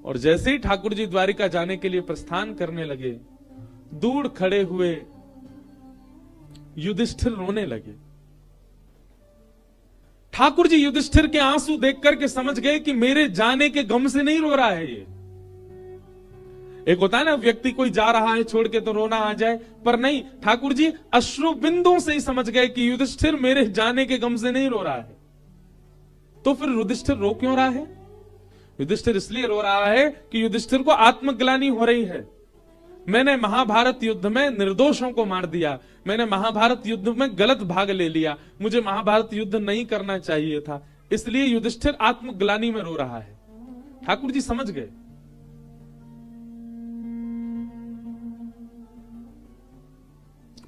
और जैसे ही ठाकुर जी द्वारिका जाने के लिए प्रस्थान करने लगे, दूर खड़े हुए युधिष्ठिर रोने लगे। ठाकुर जी युधिष्ठिर के आंसू देख करके समझ गए कि मेरे जाने के गम से नहीं रो रहा है ये। एक होता है ना व्यक्ति कोई जा रहा है छोड़ के तो रोना आ जाए, पर नहीं, ठाकुर जी अश्रु बिंदुओं से ही समझ गए कि युधिष्ठिर मेरे जाने के गम से नहीं रो रहा है। तो फिर युधिष्ठिर रो क्यों रहा है? युधिष्ठिर इसलिए रो रहा है कि युधिष्ठिर को आत्मग्लानि हो रही है। मैंने महाभारत युद्ध में निर्दोषों को मार दिया, मैंने महाभारत युद्ध में गलत भाग ले लिया, मुझे महाभारत युद्ध नहीं करना चाहिए था, इसलिए युधिष्ठिर आत्मग्लानि में रो रहा है। ठाकुर जी समझ गए।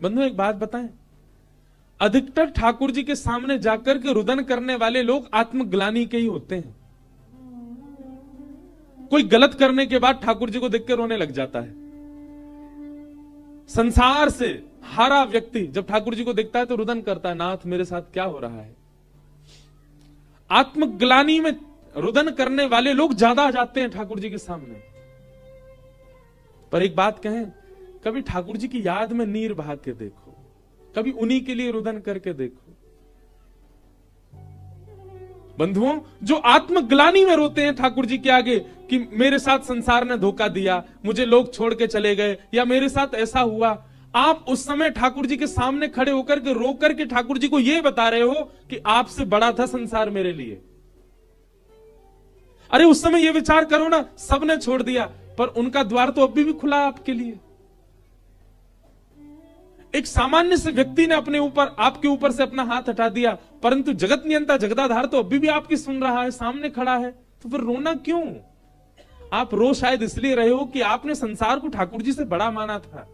बंधु एक बात बताएं, अधिकतर ठाकुर जी के सामने जाकर के रुदन करने वाले लोग आत्मग्लानि के ही होते हैं। कोई गलत करने के बाद ठाकुर जी को देख के रोने लग जाता है। संसार से हारा व्यक्ति जब ठाकुर जी को देखता है तो रुदन करता है, नाथ मेरे साथ क्या हो रहा है। आत्मग्लानि में रुदन करने वाले लोग ज्यादा जाते हैं ठाकुर जी के सामने। पर एक बात कहें, कभी ठाकुर जी की याद में नीर बहा के देखो, कभी उन्हीं के लिए रुदन करके देखो। बंधुओं, जो आत्मग्लानि में रोते हैं ठाकुर जी के आगे कि मेरे साथ संसार ने धोखा दिया, मुझे लोग छोड़ के चले गए, या मेरे साथ ऐसा हुआ, आप उस समय ठाकुर जी के सामने खड़े होकर के रो करके ठाकुर जी को यह बता रहे हो कि आपसे बड़ा था संसार मेरे लिए। अरे उस समय यह विचार करो ना, सबने छोड़ दिया पर उनका द्वार तो अभी भी खुला है आपके लिए। एक सामान्य से व्यक्ति ने अपने ऊपर, आपके ऊपर से अपना हाथ हटा दिया, परंतु जगत नियंता जगदाधार तो अभी भी आपकी सुन रहा है, सामने खड़ा है, तो फिर रोना क्यों? आप रो शायद इसलिए रहे हो कि आपने संसार को ठाकुर जी से बड़ा माना था।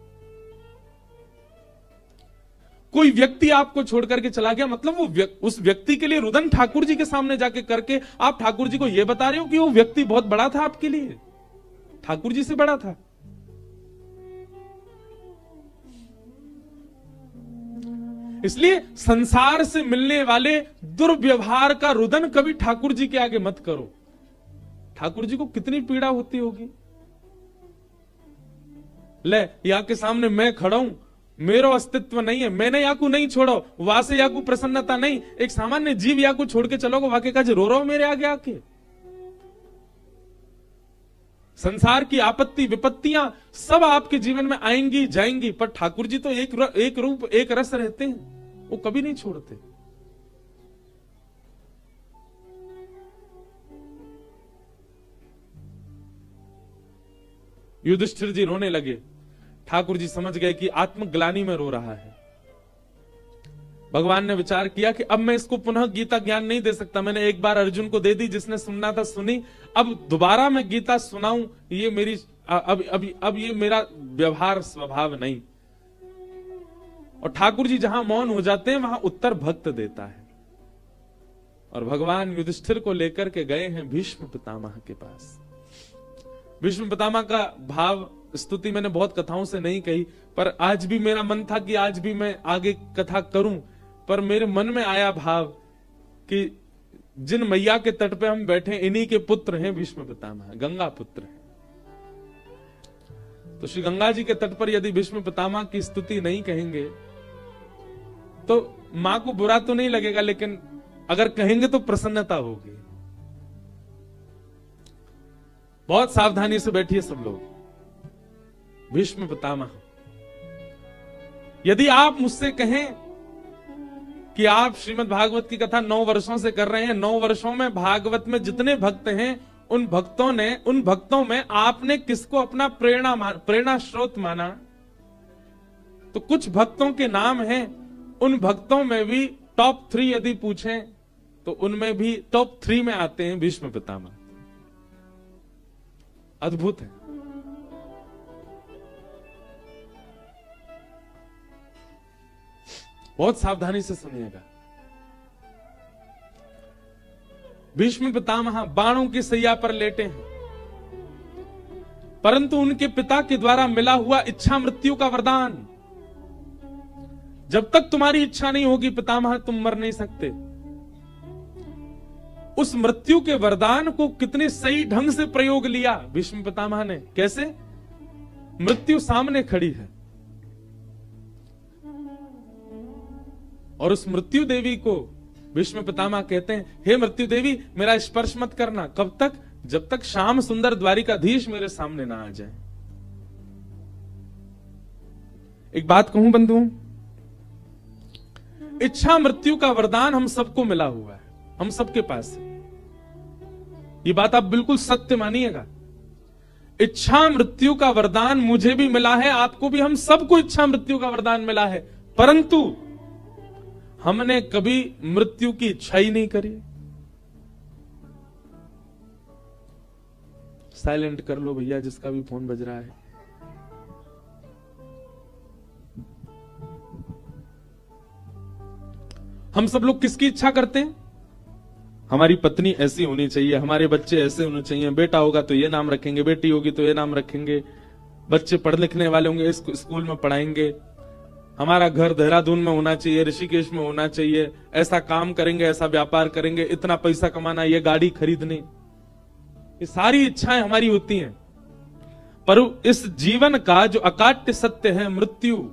कोई व्यक्ति आपको छोड़ करके चला गया, मतलब वो उस व्यक्ति के लिए रुदन ठाकुर जी के सामने जाके करके आप ठाकुर जी को यह बता रहे हो कि वो व्यक्ति बहुत बड़ा था आपके लिए, ठाकुर जी से बड़ा था। इसलिए संसार से मिलने वाले दुर्व्यवहार का रुदन कभी ठाकुर जी के आगे मत करो। ठाकुर जी को कितनी पीड़ा होती होगी। ले, यहाँ के सामने मैं खड़ा हूं, मेरा अस्तित्व नहीं है, मैंने याकू नहीं छोड़ो, वहां से याकू प्रसन्नता नहीं, एक सामान्य जीव याकू छोड़ के चलोगे, वाके का रो रहा हो मेरे आगे आके। संसार की आपत्ति विपत्तियां सब आपके जीवन में आएंगी जाएंगी, पर ठाकुर जी तो एक रूप एक रस रहते हैं, वो कभी नहीं छोड़ते। युधिष्ठिर जी रोने लगे। ठाकुर जी समझ गए कि आत्मग्लानि में रो रहा है। भगवान ने विचार किया कि अब मैं इसको पुनः गीता ज्ञान नहीं दे सकता, मैंने एक बार अर्जुन को दे दी, जिसने सुनना था सुनी, अब दोबारा मैं गीता सुनाऊं, ये मेरी अब ये मेरा व्यवहार स्वभाव नहीं। और ठाकुर जी जहां मौन हो जाते हैं वहां उत्तर भक्त देता है। और भगवान युधिष्ठिर को लेकर के गए हैं भीष्म पितामह के पास। भीष्म पितामह का भाव स्तुति मैंने बहुत कथाओं से नहीं कही, पर आज भी मेरा मन था कि आज भी मैं आगे कथा करूं, पर मेरे मन में आया भाव कि जिन मैया के तट पे हम बैठे इन्हीं के पुत्र हैं भीष्म पितामह, गंगा पुत्र हैं। तो श्री गंगा जी के तट पर यदि भीष्म पितामह की स्तुति नहीं कहेंगे तो मां को बुरा तो नहीं लगेगा, लेकिन अगर कहेंगे तो प्रसन्नता होगी। बहुत सावधानी से बैठिए सब लोग। भीष्म पितामह, यदि आप मुझसे कहें कि आप श्रीमद् भागवत की कथा 9 वर्षों से कर रहे हैं, 9 वर्षों में भागवत में जितने भक्त हैं उन भक्तों में आपने किसको अपना प्रेरणा स्रोत माना? तो कुछ भक्तों के नाम हैं, उन भक्तों में भी टॉप 3 यदि पूछें तो उनमें भी टॉप 3 में आते हैं भीष्म पितामह। अद्भुत है। बहुत सावधानी से सुनिएगा। भीष्म पितामह बाणों की सैया पर लेटे हैं, परंतु उनके पिता के द्वारा मिला हुआ इच्छा मृत्यु का वरदान, जब तक तुम्हारी इच्छा नहीं होगी पितामह तुम मर नहीं सकते। उस मृत्यु के वरदान को कितने सही ढंग से प्रयोग लिया भीष्म पितामह ने। कैसे? मृत्यु सामने खड़ी है और उस मृत्यु देवी को भीष्म पितामह कहते हैं, हे मृत्यु देवी मेरा स्पर्श मत करना। कब तक? जब तक श्याम सुंदर द्वारिकाधीश मेरे सामने ना आ जाए। एक बात कहूं बंधुओं, इच्छा मृत्यु का वरदान हम सबको मिला हुआ है, हम सबके पास है। ये बात आप बिल्कुल सत्य मानिएगा। इच्छा मृत्यु का वरदान मुझे भी मिला है, आपको भी, हम सबको इच्छा मृत्यु का वरदान मिला है, परंतु हमने कभी मृत्यु की इच्छा ही नहीं करी। साइलेंट कर लो भैया जिसका भी फोन बज रहा है। हम सब लोग किसकी इच्छा करते हैं? हमारी पत्नी ऐसी होनी चाहिए, हमारे बच्चे ऐसे होने चाहिए, बेटा होगा तो ये नाम रखेंगे, बेटी होगी तो ये नाम रखेंगे, बच्चे पढ़ लिखने वाले होंगे इस स्कूल में पढ़ाएंगे, हमारा घर देहरादून में होना चाहिए, ऋषिकेश में होना चाहिए, ऐसा काम करेंगे, ऐसा व्यापार करेंगे, इतना पैसा कमाना, ये गाड़ी खरीदनी। ये सारी इच्छाएं हमारी होती हैं, पर इस जीवन का जो अकाट्य सत्य है मृत्यु,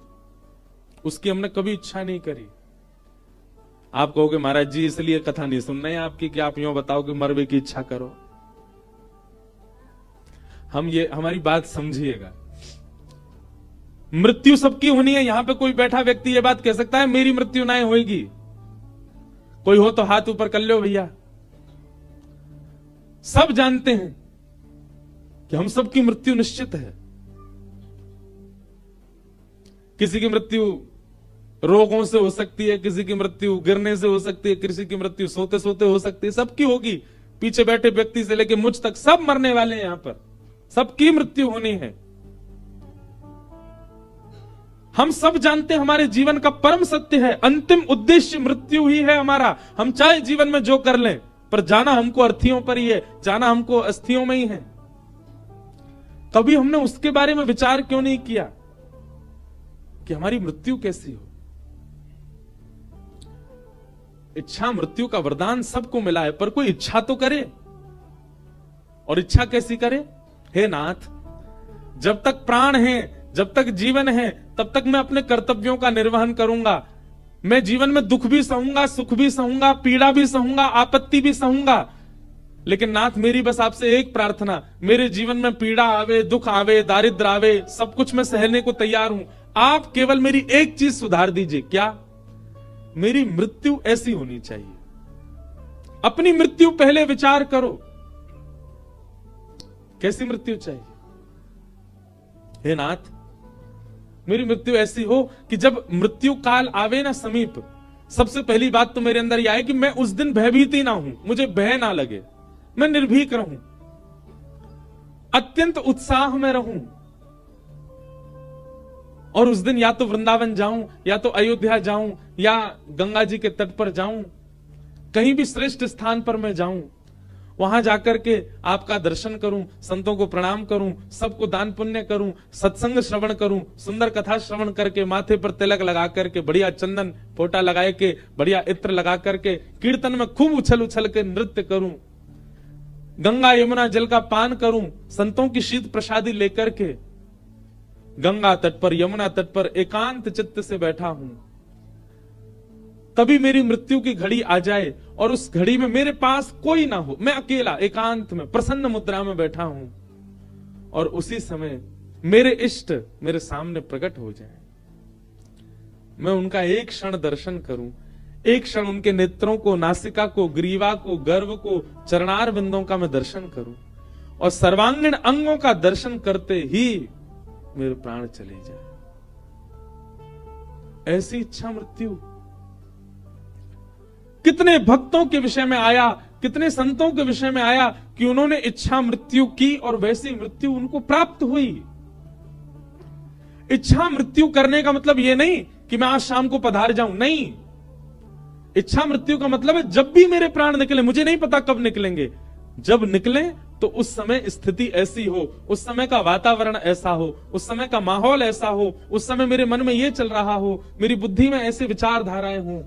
उसकी हमने कभी इच्छा नहीं करी। आप कहोगे महाराज जी इसलिए कथा नहीं सुन रहे आपकी कि आप यूं बताओ कि मरवे की इच्छा करो। हमारी बात समझिएगा। मृत्यु सबकी होनी है। यहां पे कोई बैठा व्यक्ति ये बात कह सकता है मेरी मृत्यु ना होगी? कोई हो तो हाथ ऊपर कर लो भैया। सब जानते हैं कि हम सबकी मृत्यु निश्चित है। किसी की मृत्यु रोगों से हो सकती है, किसी की मृत्यु गिरने से हो सकती है, किसी की मृत्यु सोते सोते हो सकती है, सबकी होगी। पीछे बैठे व्यक्ति से लेकर मुझ तक सब मरने वाले हैं। यहां पर सबकी मृत्यु होनी है। हम सब जानते हैं हमारे जीवन का परम सत्य है, अंतिम उद्देश्य मृत्यु ही है हमारा। हम चाहे जीवन में जो कर लें, पर जाना हमको अर्थियों पर ही है, जाना हमको अस्थियों में ही है। कभी हमने उसके बारे में विचार क्यों नहीं किया कि हमारी मृत्यु कैसी हो? इच्छा मृत्यु का वरदान सबको मिला है, पर कोई इच्छा तो करे। और इच्छा कैसी करे? हे नाथ, जब तक प्राण है, जब तक जीवन है, तब तक मैं अपने कर्तव्यों का निर्वहन करूंगा। मैं जीवन में दुख भी सहूंगा, सुख भी सहूंगा, पीड़ा भी सहूंगा, आपत्ति भी सहूंगा। लेकिन नाथ मेरी बस आपसे एक प्रार्थना, मेरे जीवन में पीड़ा आवे, दुख आवे, दारिद्र आवे, सब कुछ मैं सहने को तैयार हूं। आप केवल मेरी एक चीज सुधार दीजिए। क्या? मेरी मृत्यु ऐसी होनी चाहिए। अपनी मृत्यु पहले विचार करो, कैसी मृत्यु चाहिए? हे नाथ, मेरी मृत्यु ऐसी हो कि जब मृत्यु काल आवे ना समीप, सबसे पहली बात तो मेरे अंदर यह आए कि मैं उस दिन भयभीत ही ना हूं, मुझे भय ना लगे, मैं निर्भीक रहूं, अत्यंत उत्साह में रहूं। और उस दिन या तो वृंदावन जाऊं, या तो अयोध्या जाऊं, या गंगा जी के तट पर जाऊं, कहीं भी श्रेष्ठ स्थान पर मैं जाऊं, वहां जाकर के आपका दर्शन करूं, संतों को प्रणाम करूं, सबको दान पुण्य करूं, सत्संग श्रवण करूं, सुंदर कथा श्रवण करके, माथे पर तिलक लगा करके, बढ़िया चंदन फोटा लगाए के, बढ़िया इत्र लगा करके, कीर्तन में खूब उछल उछल के नृत्य करूं, गंगा यमुना जल का पान करूं, संतों की शीत प्रसादी लेकर के गंगा तट पर, यमुना तट पर एकांत चित्त से बैठा हूं। तभी मेरी मृत्यु की घड़ी आ जाए और उस घड़ी में मेरे पास कोई ना हो, मैं अकेला एकांत में प्रसन्न मुद्रा में बैठा हूं, और उसी समय मेरे इष्ट मेरे सामने प्रकट हो जाए। मैं उनका एक क्षण दर्शन करूं, एक क्षण उनके नेत्रों को, नासिका को, ग्रीवा को, गर्भ को, चरणार बिंदों का मैं दर्शन करूं, और सर्वांगीण अंगों का दर्शन करते ही मेरे प्राण चले जाए। ऐसी इच्छा मृत्यु कितने भक्तों के विषय में आया, कितने संतों के विषय में आया कि उन्होंने इच्छा मृत्यु की और वैसी मृत्यु उनको प्राप्त हुई। इच्छा मृत्यु करने का मतलब यह नहीं कि मैं आज शाम को पधार जाऊं, नहीं। इच्छा मृत्यु का मतलब है जब भी मेरे प्राण निकले, मुझे नहीं पता कब निकलेंगे, जब निकले तो उस समय स्थिति ऐसी हो, उस समय का वातावरण ऐसा हो, उस समय का माहौल ऐसा हो, उस समय मेरे मन में यह चल रहा हो, मेरी बुद्धि में ऐसे विचारधाराएं हो,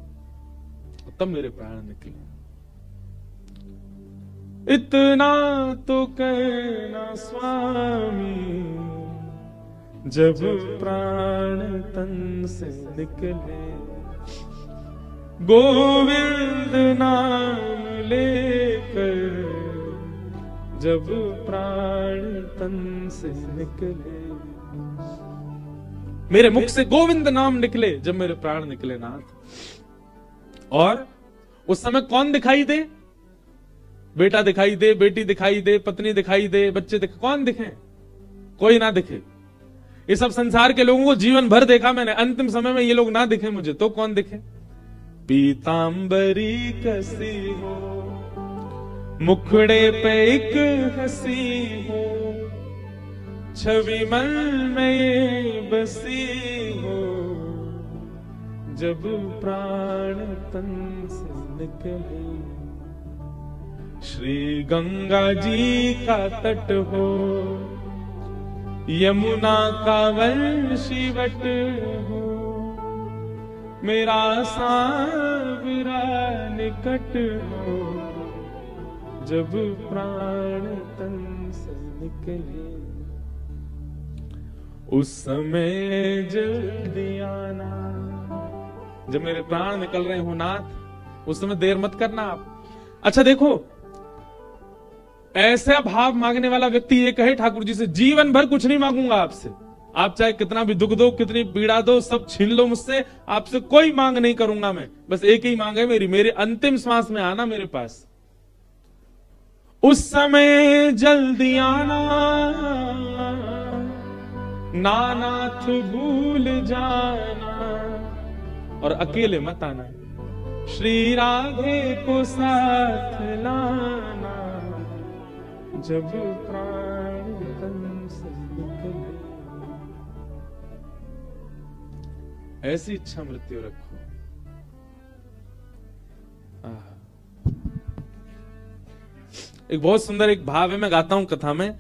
तब मेरे प्राण निकले। इतना तो कहना स्वामी, जब प्राण तन से निकले, गोविंद नाम लेकर, जब प्राण तन से निकले। मेरे मुख से गोविंद नाम निकले जब मेरे प्राण निकले नाथ। और उस समय कौन दिखाई दे? बेटा दिखाई दे, बेटी दिखाई दे, पत्नी दिखाई दे, बच्चे दिखे, कौन दिखे? कोई ना दिखे। ये सब संसार के लोगों को जीवन भर देखा मैंने, अंतिम समय में ये लोग ना दिखे मुझे तो कौन दिखे? पीतांबरी कसी हो, मुखड़े पे एक हंसी हो, छवि मन में ये बसी हो, जब प्राण तन से निकले। श्री गंगा जी का तट हो, यमुना का वंशीवट हो, मेरा सांवरा निकट हो, जब प्राण तन से निकले। उस समय जल्दी आना, जब मेरे प्राण निकल रहे हो नाथ, उस समय देर मत करना आप। अच्छा देखो, ऐसा भाव मांगने वाला व्यक्ति ये कहे ठाकुर जी से, जीवन भर कुछ नहीं मांगूंगा आपसे, आप चाहे कितना भी दुख दो, कितनी पीड़ा दो, सब छीन लो मुझसे, आपसे कोई मांग नहीं करूंगा मैं, बस एक ही मांग है मेरी, मेरे अंतिम श्वास में आना मेरे पास। उस समय जल्दी आना, नानाथ भूल जाना, और अकेले मत आना, श्री राधे को साथ लाना, जब प्राण तन से निकले। ऐसी इच्छा मृत्यु रखो। एक बहुत सुंदर एक भाव है, मैं गाता हूं कथा में,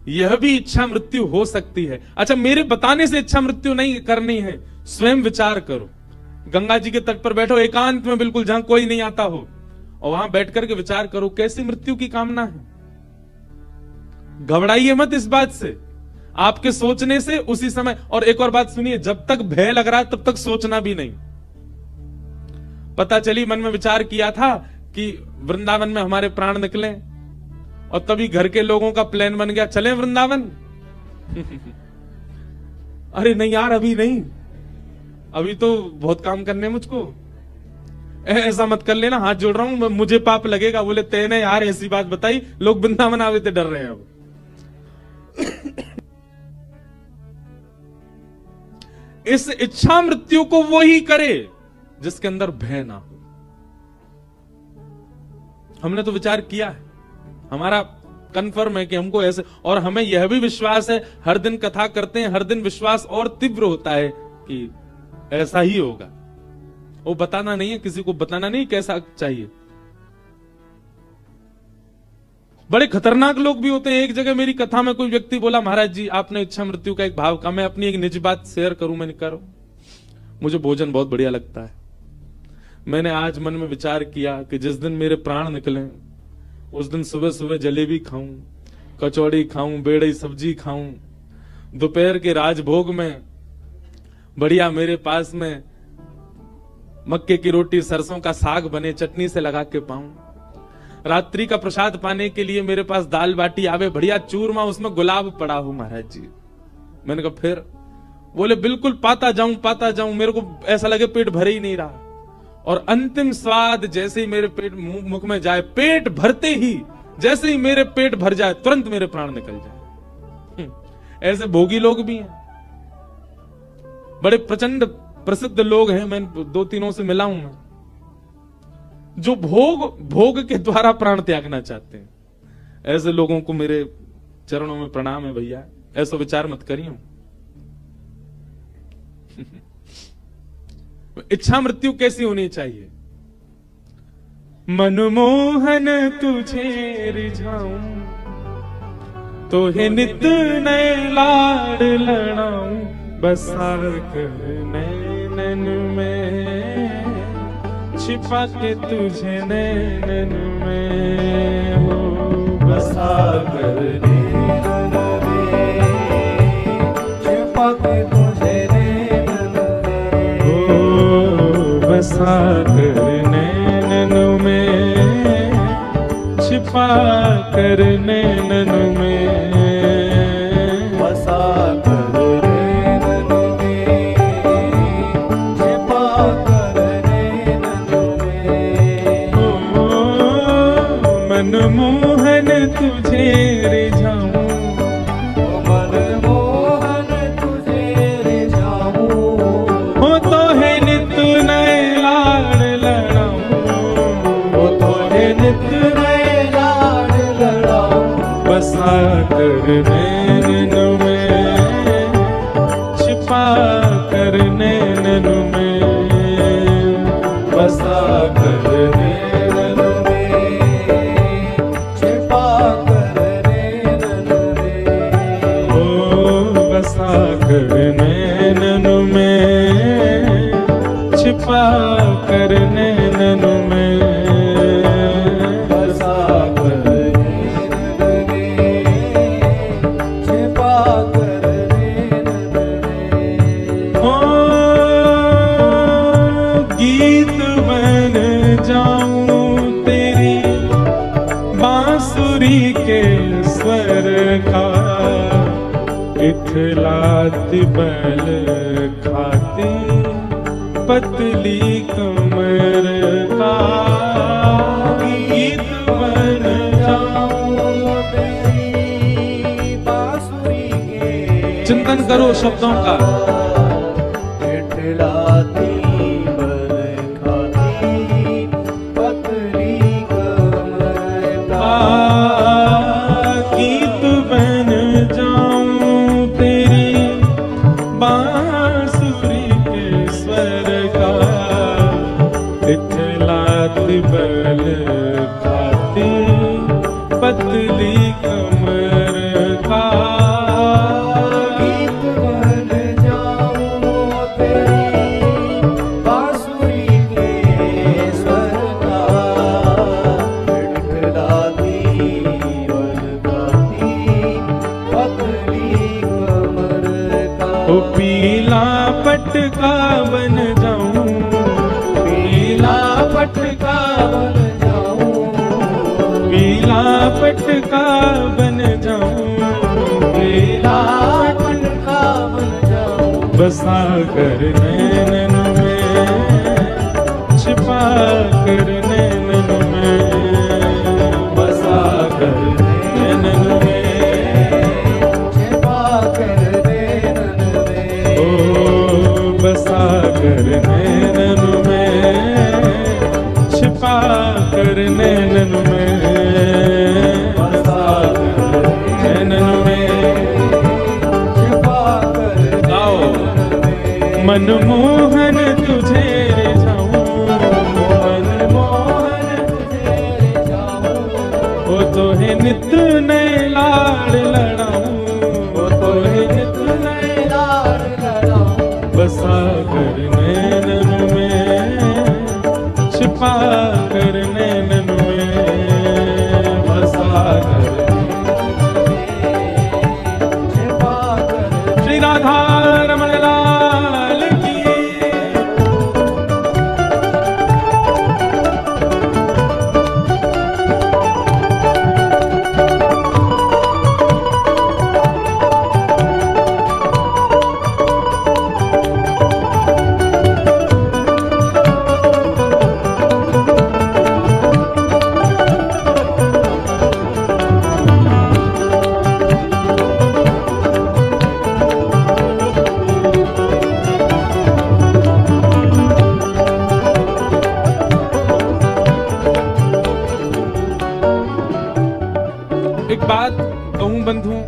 यह भी इच्छा मृत्यु हो सकती है। अच्छा, मेरे बताने से इच्छा मृत्यु नहीं करनी है, स्वयं विचार करो। गंगा जी के तट पर बैठो एकांत में, बिल्कुल जहां कोई नहीं आता हो, और वहां बैठ करके विचार करो कैसी मृत्यु की कामना है। घबराइए मत इस बात से, आपके सोचने से उसी समय। और एक और बात सुनिए, जब तक भय लग रहा है तब तक सोचना भी नहीं। पता चली मन में विचार किया था कि वृंदावन में हमारे प्राण निकले, और तभी घर के लोगों का प्लान बन गया चलें वृंदावन। अरे नहीं यार, अभी नहीं, अभी तो बहुत काम करने हैं मुझको, ऐसा मत कर लेना, हाथ जोड़ रहा हूं, मुझे पाप लगेगा। बोले तेने यार ऐसी बात बताई, लोग वृंदावन आवे थे डर रहे हैं अब। इस इच्छा मृत्यु को वो ही करे जिसके अंदर भय ना हो। हमने तो विचार किया है, हमारा कन्फर्म है कि हमको ऐसे, और हमें यह भी विश्वास है, हर दिन कथा करते हैं, हर दिन विश्वास और तीव्र होता है कि ऐसा ही होगा। वो बताना नहीं है, किसी को बताना नहीं कैसा चाहिए। बड़े खतरनाक लोग भी होते हैं। एक जगह मेरी कथा में कोई व्यक्ति बोला, महाराज जी आपने इच्छा मृत्यु का एक भाव कहा, मैं अपनी एक निजी बात शेयर करूं, मैंने करो, मुझे भोजन बहुत बढ़िया लगता है। मैंने आज मन में विचार किया कि जिस दिन मेरे प्राण निकले उस दिन सुबह सुबह जलेबी खाऊं, कचौड़ी खाऊं, बेड़ई सब्जी खाऊं, दोपहर के राजभोग में बढ़िया मेरे पास में मक्के की रोटी सरसों का साग बने, चटनी से लगा के पाऊं, रात्रि का प्रसाद पाने के लिए मेरे पास दाल बाटी आवे, बढ़िया चूरमा, उसमें गुलाब पड़ा हो महाराज जी। मैंने कहा फिर? बोले बिल्कुल पाता जाऊं, मेरे को ऐसा लगे पेट भरे ही नहीं रहा, और अंतिम स्वाद जैसे ही मेरे पेट मुख में जाए, पेट भरते ही जैसे ही मेरे पेट भर जाए तुरंत मेरे प्राण निकल जाए। ऐसे भोगी लोग भी हैं, बड़े प्रचंड प्रसिद्ध लोग हैं, मैं दो तीनों से मिला हूं मैं, जो भोग के द्वारा प्राण त्यागना चाहते हैं। ऐसे लोगों को मेरे चरणों में प्रणाम है भैया, ऐसा विचार मत करिए। इच्छा मृत्यु कैसी होनी चाहिए? मनमोहन तुझे रिझाऊं, तो हे नित नए लाड लड़ाऊं, बसार कर नैनन में, छिपा के तुझे नैनन में हो। बसा कर नैनन में, छिपा के तुझे नैनन में, ओ बसा कर नैनन में, छिपा कर नैनन में, बसा कर नैनन में, छिपा कर नैनन में, मनमोहन तुझे रिझाऊं, मनमोहन तुझे रिझाऊं, हो तो है नित नए लाड़ लड़ाऊं, हो तो है नित नए लाड़ लड़ाऊं, बसा कर नैनन में, छिपा कर नैनन में, बसा कर नैनन में, छिपा कर नैनन में, ओ बसा कर नैनन में, छिपा कर नैनन में, बसा कर नैनन में, छिपा कर नैनन में, ओ गीत बन जाऊं तेरी बांसुरी के स्वर का, इठलाती बल खाती पतली कमर का, गीत बन जाऊं तेरी बांसुरी के चिंतन करो शब्दों का, इठलाती बल खाती पतली कमर का, गीत बन जाऊं तेरी बांसुरी के स्वर का, इठलाती बल खाती पतली कमर का, गीत बन जाऊं तेरी बांसुरी के स्वर का, इठलाती बल खाती पतली कमर का, ओ पीला पटका बन जाऊं, पीला पटका बन जाऊं, पीला पटका बन जाऊं, पीला पटका बन जाऊं, बसा कर नैनन में, छिपा कर नैनन में, बसा कर नैनन में, छिपा कर नैनन में, ओ बसा कर नैनन में, छिपा कर नैनन में, बसा कर नैनन में, छिपा कर गाओ नैनन में, मनमोहन तुझे रिझाऊं, मनमोहन तुझे रिझाऊं, हो तो है नित नए लाड़ लड़ाऊं, हो तो है नित नए लाड़ लड़ाऊं, बसा कर नैनन में, छिपा कर नैनन में, बसा कर छिपा कर श्री राधा रमण लाल की। एक बात कहूं बंधुओं,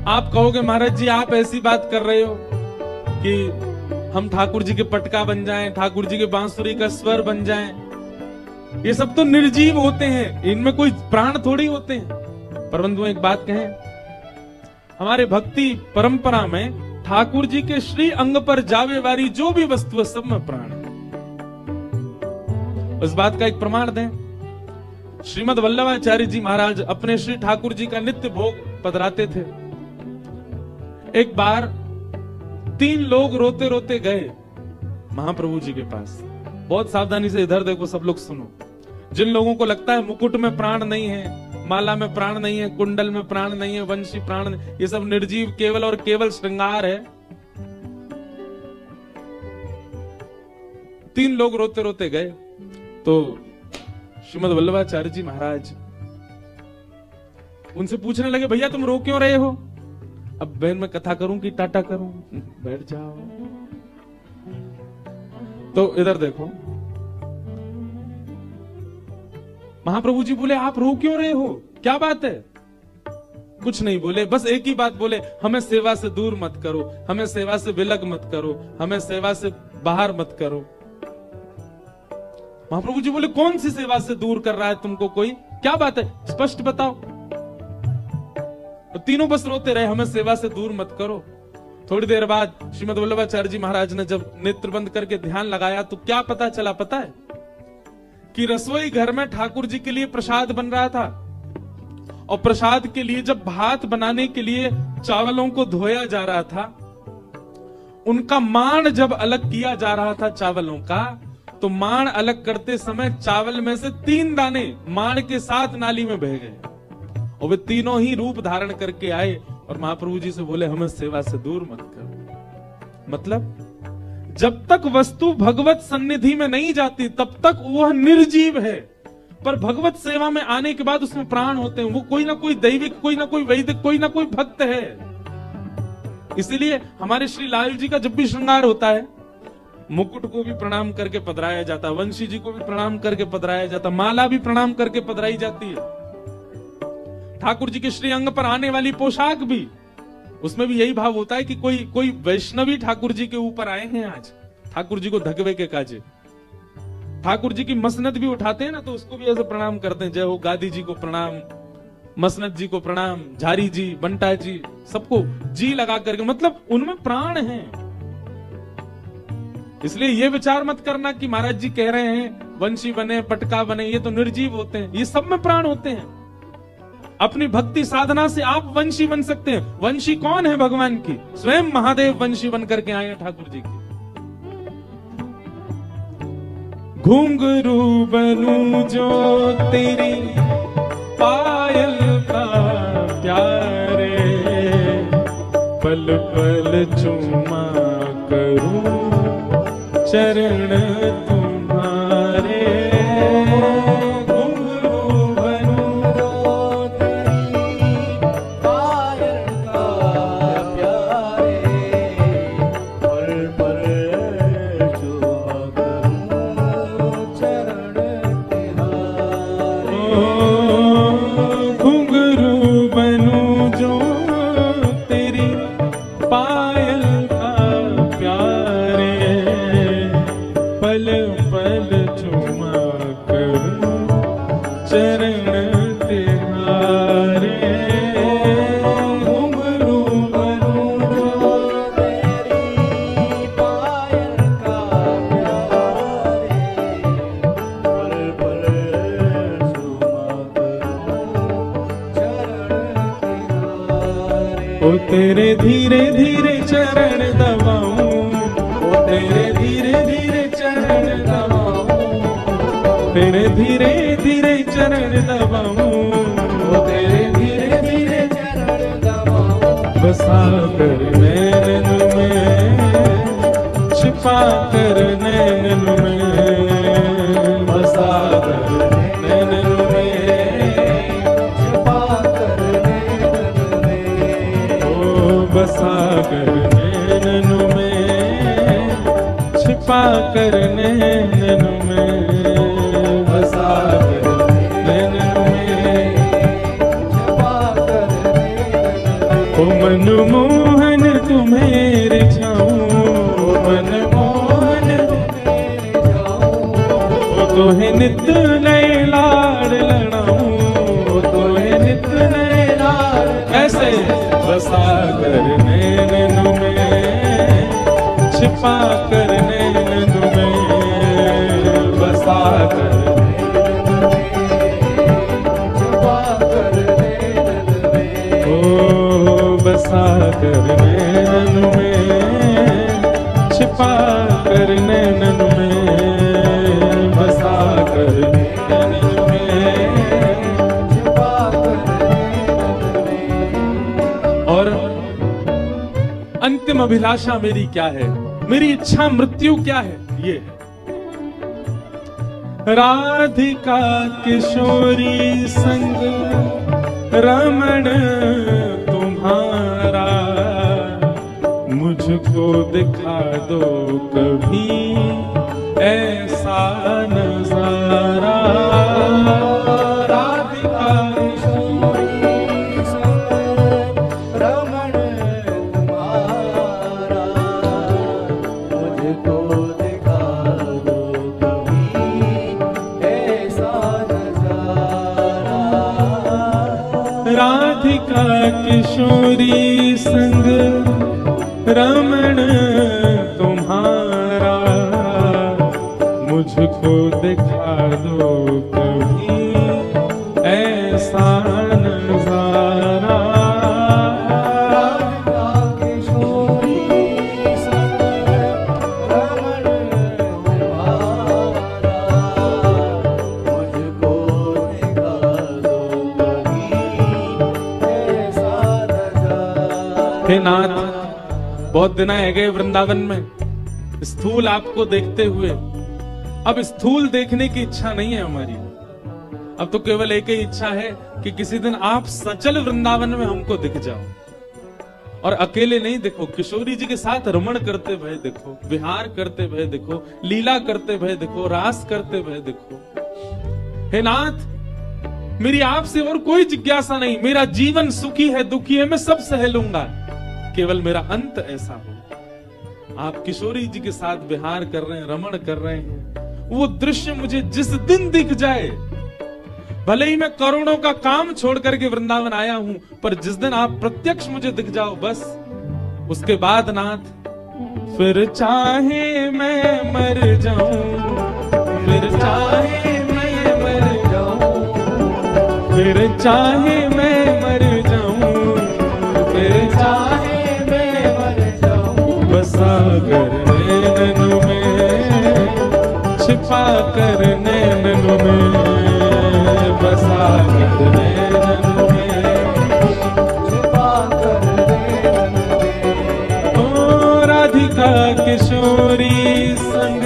आप कहोगे महाराज जी आप ऐसी बात कर रहे हो कि हम ठाकुर जी के पटका बन जाएं, ठाकुर जी के बांसुरी का स्वर बन जाएं। ये सब तो निर्जीव होते हैं, इनमें कोई प्राण थोड़ी होते हैं। पर बंधुओं एक बात कहें, हमारे भक्ति परंपरा में ठाकुर जी के श्री अंग पर जावे वाली जो भी वस्तु है सब में प्राण है। उस बात का एक प्रमाण दें, श्रीमद वल्लभाचार्य जी महाराज अपने श्री ठाकुर जी का नित्य भोग पधराते थे। एक बार 3 लोग रोते रोते गए महाप्रभु जी के पास। बहुत सावधानी से इधर देखो, सब लोग सुनो। जिन लोगों को लगता है मुकुट में प्राण नहीं है, माला में प्राण नहीं है, कुंडल में प्राण नहीं है, वंशी प्राण नहीं, ये सब निर्जीव केवल और केवल श्रृंगार है। 3 लोग रोते रोते गए तो श्रीमद वल्लभाचार्य जी महाराज उनसे पूछने लगे, भैया तुम रो क्यों रहे हो? अब बहन मैं कथा करूं कि टाटा करूं? बैठ जाओ। तो इधर देखो, महाप्रभु जी बोले, आप रो क्यों रहे हो? क्या बात है? कुछ नहीं बोले, बस एक ही बात बोले, हमें सेवा से दूर मत करो, हमें सेवा से विलग मत करो, हमें सेवा से बाहर मत करो। महाप्रभु जी बोले, कौन सी सेवा से दूर कर रहा है तुमको कोई? क्या बात है, स्पष्ट बताओ। तो तीनों बस रोते रहे, हमें सेवा से दूर मत करो। थोड़ी देर बाद श्रीमद वल्लभाचार्य जी महाराज ने जब नेत्र बंद करके ध्यान लगाया तो क्या पता चला पता है? कि रसोई घर में ठाकुर जी के लिए प्रसाद बन रहा था, और प्रसाद के लिए जब भात बनाने के लिए चावलों को धोया जा रहा था, उनका माण जब अलग किया जा रहा था चावलों का, तो माण अलग करते समय चावल में से 3 दाने माण के साथ नाली में बह गए, और वे तीनों ही रूप धारण करके आए और महाप्रभु जी से बोले, हमें सेवा से दूर मत करो। मतलब जब तक वस्तु भगवत सन्निधि में नहीं जाती तब तक वह निर्जीव है, पर भगवत सेवा में आने के बाद उसमें प्राण होते हैं। वो कोई ना कोई दैविक, कोई ना कोई वैदिक, कोई ना कोई भक्त है। इसीलिए हमारे श्री लाल जी का जब भी श्रृंगार होता है, मुकुट को भी प्रणाम करके पधराया जाता, वंशी जी को भी प्रणाम करके पधराया जाता, माला भी प्रणाम करके पधराई जाती है। ठाकुर जी के श्री अंग पर आने वाली पोशाक भी, उसमें भी यही भाव होता है कि कोई वैष्णवी ठाकुर जी के ऊपर आए हैं आज, ठाकुर जी को धकवे के काजे। ठाकुर जी की मसनद भी उठाते हैं ना, तो उसको भी ऐसे प्रणाम करते हैं, जय हो गादी जी को प्रणाम, मसनद जी को प्रणाम, झारी जी, बंटा जी, सबको जी लगा करके, मतलब उनमें प्राण है। इसलिए ये विचार मत करना कि महाराज जी कह रहे हैं वंशी बने, पटका बने, ये तो निर्जीव होते हैं। ये सब में प्राण होते हैं। अपनी भक्ति साधना से आप वंशी बन सकते हैं। वंशी कौन है? भगवान की। स्वयं महादेव वंशी बन करके आए हैं ठाकुर जी की। घुंघरू बनूं जो तेरी पायल का प्यारे, पल पल चूमा करूं चरण तुम्हारे। तेरे धीरे धीरे चरण दबाऊं, ओ तेरे धीरे धीरे चरण दबाऊं, तेरे धीरे धीरे चरण दबाऊं, ओ तेरे धीरे धीरे चरण दबाऊं। बसा कर नैनन में, छिपा कर नैनन में, बसा कर नैनन बसा कर नैनन में, छिपा कर नैनन में, बसा कर नैनन में, छिपा कर नैनन में। ओ मनमोहन तुम्हें रिझाऊं, ओ मनमोहन तुम्हें रिझाऊं, ओ तोहे नित नए लाड़ लड़ाऊं, ओ तोहे नित नए लाड़। ऐसे बसा कर नैनन में, छिपा कर नैनन में, बसा कर नैनन में, बसा कर नैनन में, छिपा कर नैनन में, बसा कर नैनन में, छिपा कर नैनन में। और अंतिम अभिलाषा मेरी क्या है, मेरी इच्छा मृत्यु क्या है, ये है राधिका किशोरी संग रमण तुम्हारा, मुझको दिखा दो कभी ऐसा नजारा। राधिका किशोरी संग रमण तुम्हारा, मुझको दिखा दो राधिका किशोरी संग रमण तुम्हारा, मुझको दिखा दो कभी ऐसा नजारा। राधिका किशोरी संग रमण तुम्हारा, मुझको दिखा दो हे नाथ, बहुत दिन आए गए वृंदावन में स्थूल आपको देखते हुए। अब स्थूल देखने की इच्छा नहीं है हमारी, अब तो केवल एक ही इच्छा है कि किसी दिन आप सचल वृंदावन में हमको दिख जाओ। और अकेले नहीं देखो, किशोरी जी के साथ रमण करते हुए देखो, विहार करते हुए देखो, लीला करते हुए देखो, रास करते हुए देखो। हे नाथ, मेरी आपसे और कोई जिज्ञासा नहीं, मेरा जीवन सुखी है दुखी है मैं सब सह लूंगा, केवल मेरा अंत ऐसा हो। आप किशोरी जी के साथ विहार कर रहे हैं, रमण कर रहे हैं, वो दृश्य मुझे जिस दिन दिख जाए, भले ही मैं करोड़ों का काम छोड़ करके वृंदावन आया हूं, पर जिस दिन आप प्रत्यक्ष मुझे दिख जाओ बस, उसके बाद नाथ फिर चाहे मैं मर जाऊं, फिर चाहे मैं मर जाऊं, फिर चाहे मैं मर जाऊं, फिर चाहे बसा कर नैनन में, छिपा कर नैनन में, बसा कर नैनन में, छिपा कर नैनन में। ओ राधिका किशोरी संग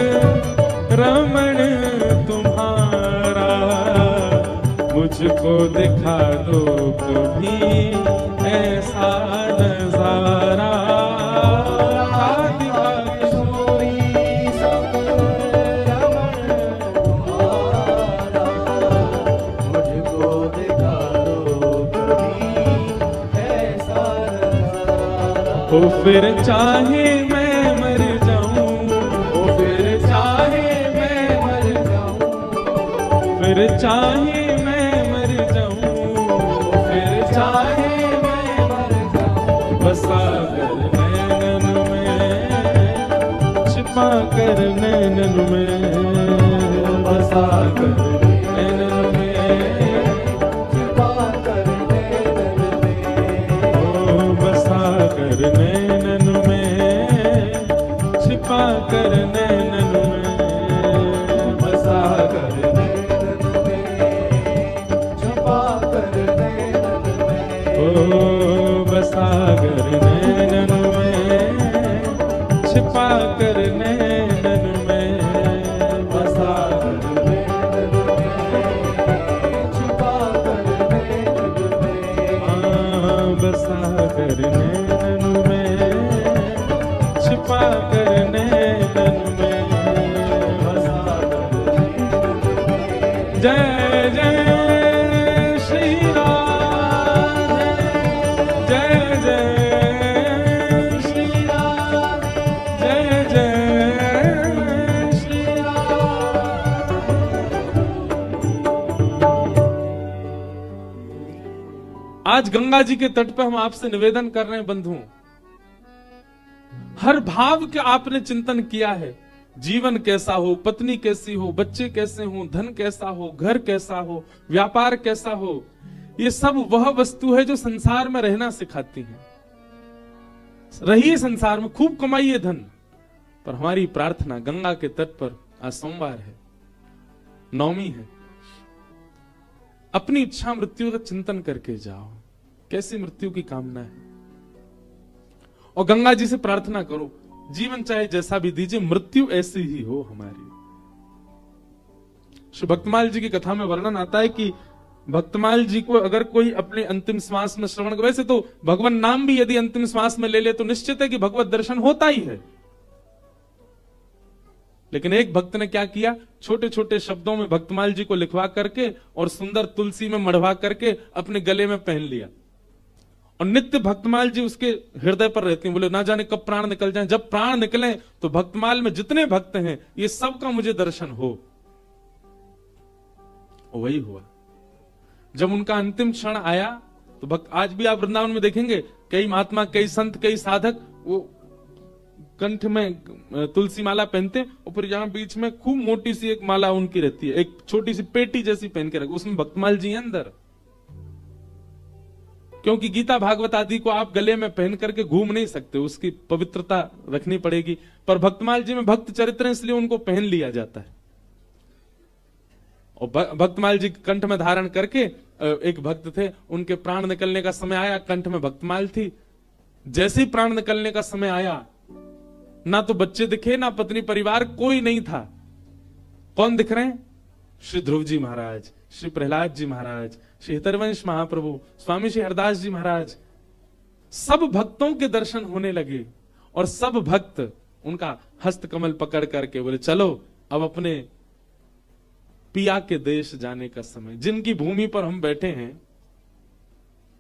रमण तुम्हारा, मुझको दिखा दो कभी ऐसा नजारा। ओ फिर चाहे मैं मर जाऊं, ओ फिर चाहे मैं मर जाऊं, फिर चाहे मैं मर जाऊं, फिर चाहे मैं मर जाऊं, बसा कर नैनन में, छिपा कर नैनन में, बसा कर नैनन में, छिपा कर नैनन में, ओ बसा कर नैनन में, छिपा कर नैनन में, बसा कर नैनन में, छिपा कर नैनन में, ओ बसा कर नैनन में, छिपा कर नैनन में, बसा कर नैनन में, छिपा कर नैनन में, बसा कर नैनन में, छिपा कर नैनन में, बसा कर नैनन में। जय जय श्री राधे, जय जय श्री राधे, जय जय श्री राधे। आज गंगा जी के तट पर हम आपसे निवेदन कर रहे हैं बंधुओं, हर भाव के आपने चिंतन किया है। जीवन कैसा हो, पत्नी कैसी हो, बच्चे कैसे हो, धन कैसा हो, घर कैसा हो, व्यापार कैसा हो, ये सब वह वस्तु है जो संसार में रहना सिखाती है। रहिए संसार में, खूब कमाइए धन, पर हमारी प्रार्थना गंगा के तट पर, आज सोमवार है, नवमी है, अपनी इच्छा मृत्यु का चिंतन करके जाओ, कैसी मृत्यु की कामना है, और गंगा जी से प्रार्थना करो, जीवन चाहे जैसा भी दीजिए, मृत्यु ऐसी ही हो हमारी। श्री भक्तमाल जी की कथा में वर्णन आता है कि भक्तमाल जी को अगर कोई अपने अंतिम श्वास में श्रवण, वैसे तो भगवान नाम भी यदि अंतिम श्वास में ले ले तो निश्चित है कि भगवत दर्शन होता ही है, लेकिन एक भक्त ने क्या किया, छोटे छोटे शब्दों में भक्तमाल जी को लिखवा करके और सुंदर तुलसी में मढ़वा करके अपने गले में पहन लिया, और नित्य भक्तमाल जी उसके हृदय पर रहती हैं। बोले ना जाने कब प्राण निकल जाए, जब प्राण निकले तो भक्तमाल में जितने भक्त हैं ये सबका मुझे दर्शन हो। वही हुआ। जब उनका अंतिम क्षण आया तो भक्त, आज भी आप वृंदावन में देखेंगे कई महात्मा, कई संत, कई साधक वो कंठ में तुलसी माला पहनते हैं, और फिर यहाँ बीच में खूब मोटी सी एक माला उनकी रहती है, एक छोटी सी पेटी जैसी पहन के रखो, उसमें भक्तमाल जी हैं अंदर, क्योंकि गीता भागवत आदि को आप गले में पहन करके घूम नहीं सकते, उसकी पवित्रता रखनी पड़ेगी। पर भक्तमाल जी में भक्त चरित्र है, इसलिए उनको पहन लिया जाता है। और भक्तमाल जी कंठ में धारण करके, एक भक्त थे, उनके प्राण निकलने का समय आया, कंठ में भक्तमाल थी, जैसे ही प्राण निकलने का समय आया, ना तो बच्चे दिखे, ना पत्नी, परिवार कोई नहीं था। कौन दिख रहे हैं? श्री ध्रुव जी महाराज, श्री प्रहलाद जी महाराज, श्री हितरवंश महाप्रभु, स्वामी श्री हरदास जी महाराज, सब भक्तों के दर्शन होने लगे, और सब भक्त उनका हस्त कमल पकड़ करके बोले चलो अब अपने पिया के देश जाने का समय। जिनकी भूमि पर हम बैठे हैं,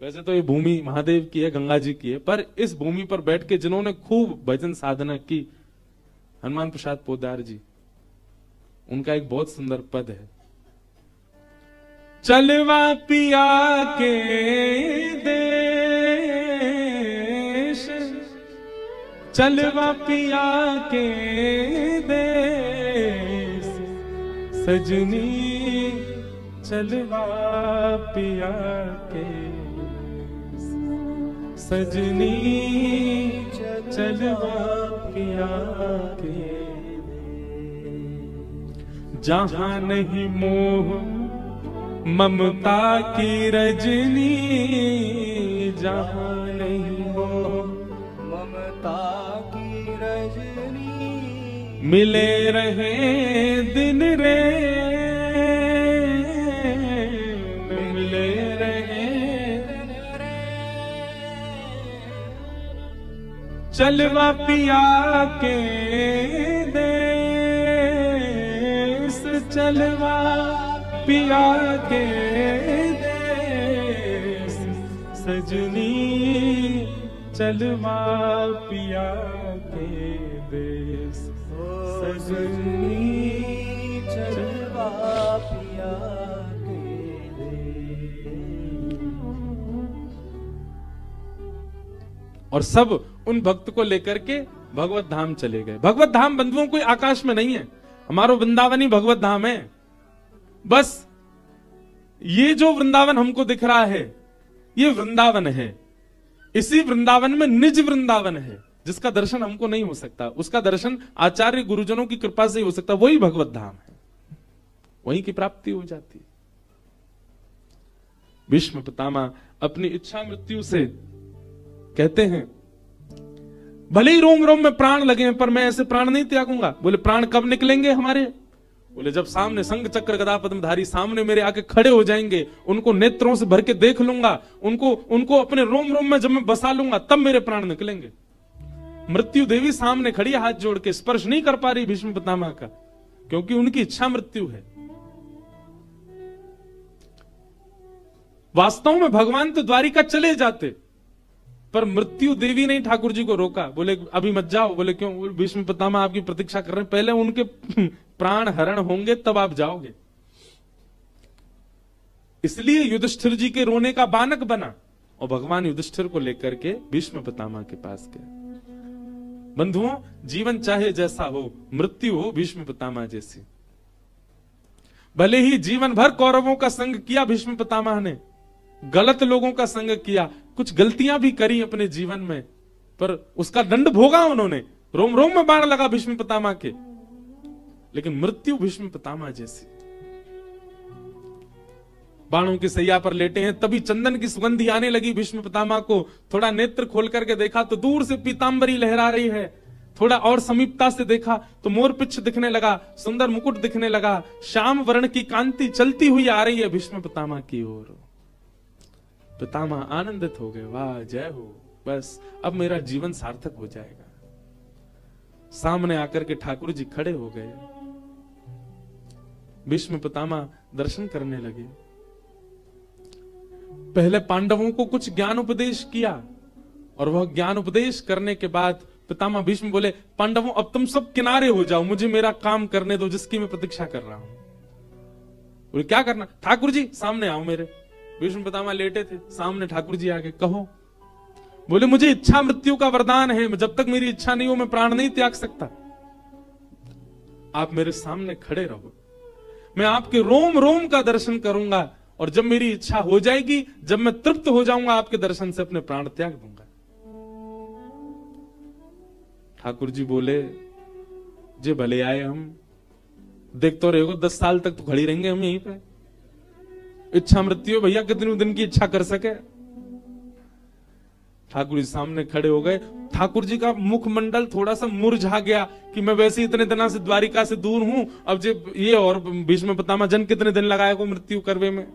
वैसे तो ये भूमि महादेव की है, गंगा जी की है, पर इस भूमि पर बैठ के जिन्होंने खूब भजन साधना की, हनुमान प्रसाद पोद्दार जी, उनका एक बहुत सुंदर पद है, चलवा पिया के देश, चलवा पिया के देश, सजनी चलवा पिया के, सजनी चलवा पिया के, जहां नहीं मोह ममता की रजनी, जहां नहीं मोह ममता की रजनी, मिले रहे दिन रे, मिले रहे दिन रे, चलवा पिया के देश, चलवा पिया के देश, सजनी चलवा पिया के देश, सजनी चलवा पिया के देश। और सब उन भक्त को लेकर के भगवत धाम चले गए। भगवत धाम बंधुओं कोई आकाश में नहीं है, हमारो वृंदावन ही भगवत धाम है। बस ये जो वृंदावन हमको दिख रहा है, ये वृंदावन है। इसी वृंदावन में निज वृंदावन है, जिसका दर्शन हमको नहीं हो सकता, उसका दर्शन आचार्य गुरुजनों की कृपा से ही हो सकता, वही भगवत धाम है, वहीं की प्राप्ति हो जाती है। भीष्म पितामह अपनी इच्छा मृत्यु से कहते हैं, भले ही रोम रोम में प्राण लगे पर मैं ऐसे प्राण नहीं त्यागूंगा। बोले प्राण कब निकलेंगे हमारे? बोले जब सामने संग चक्र गदा पद्मधारी सामने मेरे आके खड़े हो जाएंगे, उनको नेत्रों से भर के देख लूंगा, उनको अपने रोम रोम में जब मैं बसा लूंगा, तब मेरे प्राण निकलेंगे। मृत्यु देवी सामने खड़ी है, हाथ जोड़ के, स्पर्श नहीं कर पा रही भीष्म पितामह का, क्योंकि उनकी इच्छा मृत्यु है। वास्तव में भगवान तो द्वारिका चले जाते, पर मृत्यु देवी ने ठाकुर जी को रोका। बोले अभी मत जाओ। बोले क्यों? भीष्म पितामह आपकी प्रतीक्षा कर रहे हैं, पहले उनके प्राण हरण होंगे तब आप जाओगे। इसलिए युधिष्ठिर जी के रोने का बानक बना, और भगवान युधिष्ठिर को लेकर के भीष्म पितामह के पास गए। बंधुओं, जीवन चाहे जैसा हो, मृत्यु हो भीष्म पितामह जैसी। भले ही जीवन भर कौरवों का संग किया भीष्म पितामह ने, गलत लोगों का संग किया, कुछ गलतियां भी करी अपने जीवन में, पर उसका दंड भोगा उन्होंने, रोम रोम में बाण लगा भीष्म पितामह के, लेकिन मृत्यु भीष्म पितामह जैसी। बाणों की सैया पर लेटे हैं, तभी चंदन की सुगंधी आने लगी भीष्म पितामह को। थोड़ा नेत्र खोल करके देखा तो दूर से पीतांबरी लहरा रही है। थोड़ा और समीपता से देखा तो मोरपिच्छ दिखने लगा, सुंदर मुकुट दिखने लगा, श्याम वर्ण की कांति चलती हुई आ रही है भीष्म पितामह की ओर। पितामह आनंदित हो गए, वाह जय हो, बस अब मेरा जीवन सार्थक हो जाएगा। सामने आकर के ठाकुर जी खड़े हो गए। भीष्म पितामह दर्शन करने लगे। पहले पांडवों को कुछ ज्ञान उपदेश किया, और वह ज्ञान उपदेश करने के बाद पितामह भीष्म बोले, पांडवों अब तुम सब किनारे हो जाओ, मुझे मेरा काम करने दो जिसकी मैं प्रतीक्षा कर रहा हूं। बोले क्या करना? ठाकुर जी सामने आओ मेरे। भीष्म पितामह लेटे थे, सामने ठाकुर जी आगे, कहो। बोले मुझे इच्छा मृत्यु का वरदान है, जब तक मेरी इच्छा नहीं हो मैं प्राण नहीं त्याग सकता। आप मेरे सामने खड़े रहो, मैं आपके रोम रोम का दर्शन करूंगा, और जब मेरी इच्छा हो जाएगी, जब मैं तृप्त हो जाऊंगा आपके दर्शन से, अपने प्राण त्याग दूंगा। ठाकुर जी बोले, जे भले आए हम, देख तो रहे 10 साल तक तो खड़ी रहेंगे हम यहीं पे। इच्छा मृत्यु भैया कितने दिन की इच्छा कर सके। ठाकुर जी सामने खड़े हो गए। ठाकुर जी का मुखमंडल थोड़ा सा मुरझा गया कि मैं वैसे इतने दिनों से द्वारिका से दूर हूं, अब जब ये और भीष्म पितामह जन कितने दिन लगाएगा मृत्यु करवे में।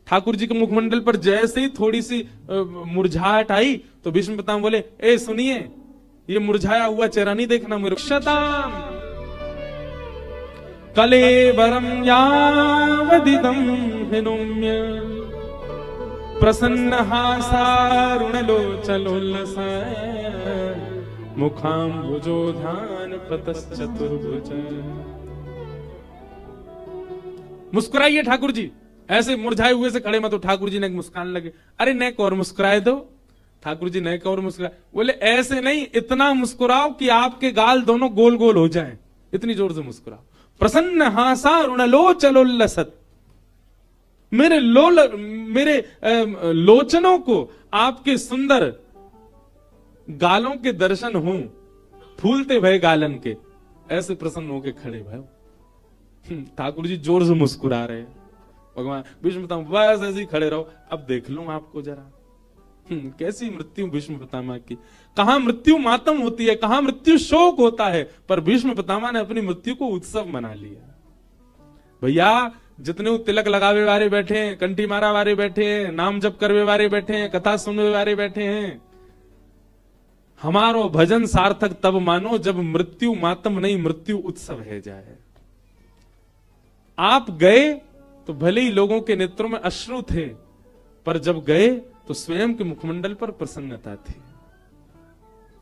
ठाकुर जी के मुखमंडल पर जैसे ही थोड़ी सी मुरझाहट आई तो भीष्म पितामह बोले, ए सुनिए, ये मुरझाया हुआ चेहरा नहीं देखना मेरे। क्षताम कलेवरम यावदिदं हिनुम्य प्रसन्न हासारुणलोचलोल्लस मुखाम्बुजो ध्यान पतश्चतुर्भुज। मुस्कुराइए ठाकुर जी, ऐसे मुरझाए हुए से खड़े मत हो। ठाकुर जी ने मुस्कान लगे, अरे नेक और मुस्कुराए दो। ठाकुर जी नेक और मुस्कुराए, बोले ऐसे नहीं, इतना मुस्कुराओ कि आपके गाल दोनों गोल गोल हो जाएं, इतनी जोर से मुस्कुराओ। प्रसन्न हासारुणलोचलोल्लसत्, मेरे लोचनों को आपके सुंदर गालों के दर्शन हो, फूलते भय गालन के, ऐसे प्रसन्न होके खड़े भाई। ठाकुर जी जोर से मुस्कुरा रहे हैं। भगवान भीष्म पितामह बस ऐसे ही खड़े रहो, अब देख लूं आपको जरा। कैसी मृत्यु भीष्म पितामह की। कहां मृत्यु मातम होती है, कहां मृत्यु शोक होता है, पर भीष्म पितामह ने अपनी मृत्यु को उत्सव मना लिया। भैया जितने तिलक लगावे वाले बैठे हैं, कंठी मारा वाले बैठे हैं, नाम जप करवे वाले बैठे हैं, कथा सुनवे वाले बैठे हैं, हमारो भजन सार्थक तब मानो जब मृत्यु मातम नहीं, मृत्यु उत्सव है जाए। आप गए तो भले ही लोगों के नेत्रों में अश्रु थे, पर जब गए तो स्वयं के मुखमंडल पर प्रसन्नता थी।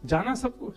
जाना सबको है।